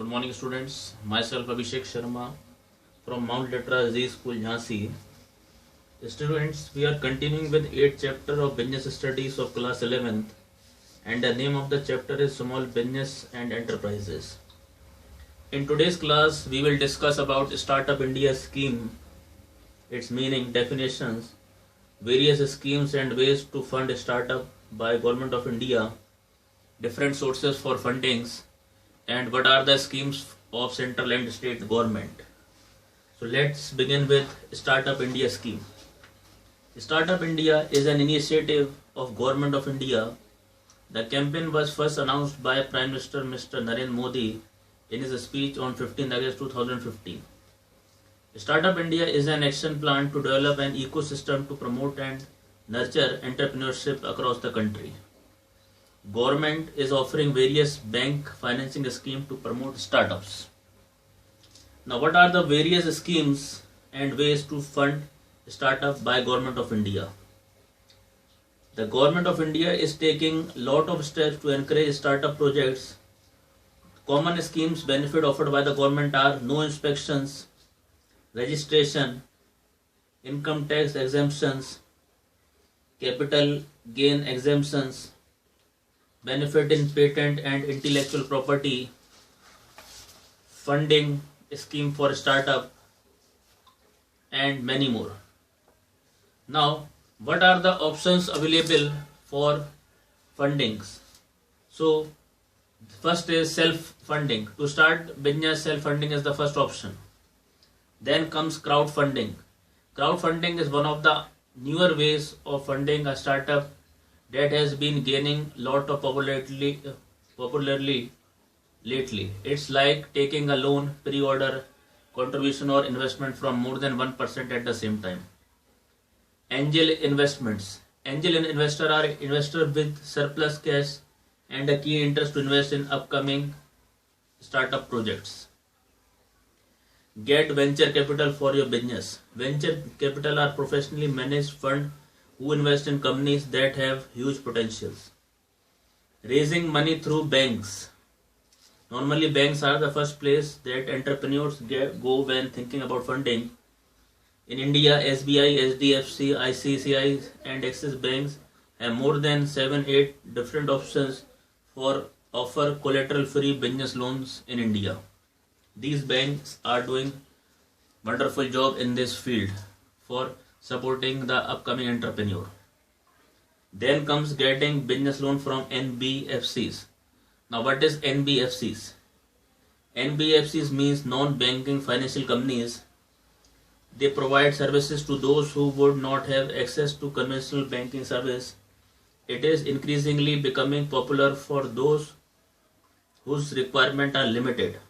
Good morning, students. Myself Abhishek Sharma from Mount Litra Z School, Jhansi. Students, we are continuing with 8th chapter of Business Studies of class 11th, and the name of the chapter is Small Business and Enterprises. In today's class, we will discuss about Startup India scheme, its meaning, definitions, various schemes and ways to fund startup by Government of India, different sources for fundings, and what are the schemes of central and state government. So let's begin with Startup India scheme. Startup India is an initiative of Government of India. The campaign was first announced by Prime Minister Mr. Narendra Modi in his speech on 15 August 2015. Startup India is an action plan to develop an ecosystem to promote and nurture entrepreneurship across the country. Government is offering various bank financing schemes to promote startups. Now, what are the various schemes and ways to fund startup by Government of India? The Government of India is taking lot of steps to encourage startup projects. Common schemes benefit offered by the government are no inspections, registration, income tax exemptions, capital gain exemptions, benefit in patent and intellectual property, funding scheme for startup, and many more. Now, what are the options available for fundings? So, first is self-funding. To start business, self-funding is the first option. Then comes crowdfunding. Crowdfunding is one of the newer ways of funding a startup that has been gaining lot of popularity lately. It's like taking a loan, pre-order, contribution or investment from more than 1% at the same time. Angel investments. Angel investors are investors with surplus cash and a keen interest to invest in upcoming startup projects. Get venture capital for your business. Venture capital are professionally managed funds who invest in companies that have huge potentials. Raising money through banks. Normally banks are the first place that entrepreneurs go when thinking about funding. In India, SBI, SDFC, ICICI and Axis banks have more than 7-8 different options for offer collateral-free business loans in India. These banks are doing wonderful job in this field for supporting the upcoming entrepreneur. Then comes getting business loan from NBFCs. Now, what is NBFCs? NBFCs means non-banking financial companies. They provide services to those who would not have access to conventional banking service. It is increasingly becoming popular for those whose requirements are limited.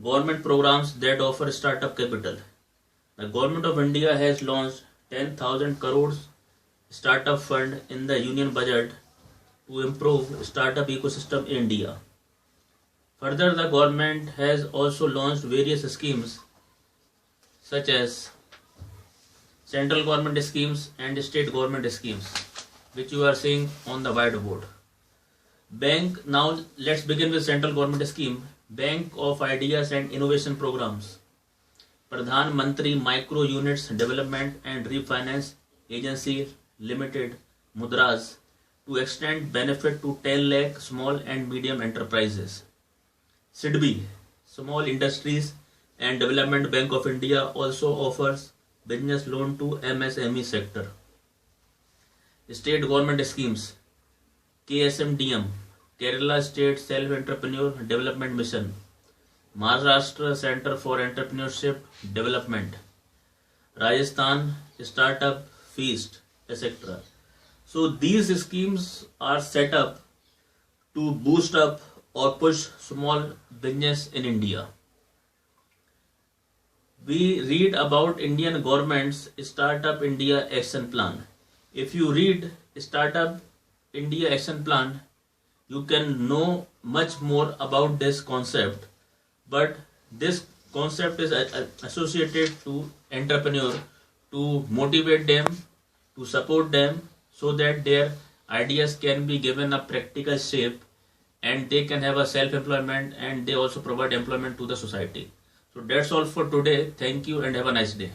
Government programs that offer startup capital. The Government of India has launched 10,000 crores startup fund in the union budget to improve startup ecosystem in India. Further, the government has also launched various schemes such as central government schemes and state government schemes, which you are seeing on the whiteboard. Now let's begin with central government scheme. Bank of Ideas and Innovation Programs. Pradhan Mantri Micro Units Development and Refinance Agency Limited Mudras to extend benefit to 10 lakh small and medium enterprises. SIDBI, Small Industries and Development Bank of India, also offers business loan to MSME sector. State government schemes. KSMDM, Kerala State Self-Entrepreneur Development Mission, Maharashtra Center for Entrepreneurship Development, Rajasthan Startup Feast, etc. So these schemes are set up to boost up or push small business in India. We read about Indian government's Startup India Action Plan. If you read Startup India Action Plan, you can know much more about this concept, but this concept is associated to entrepreneur to motivate them, to support them so that their ideas can be given a practical shape and they can have a self-employment, and they also provide employment to the society. So that's all for today. Thank you and have a nice day.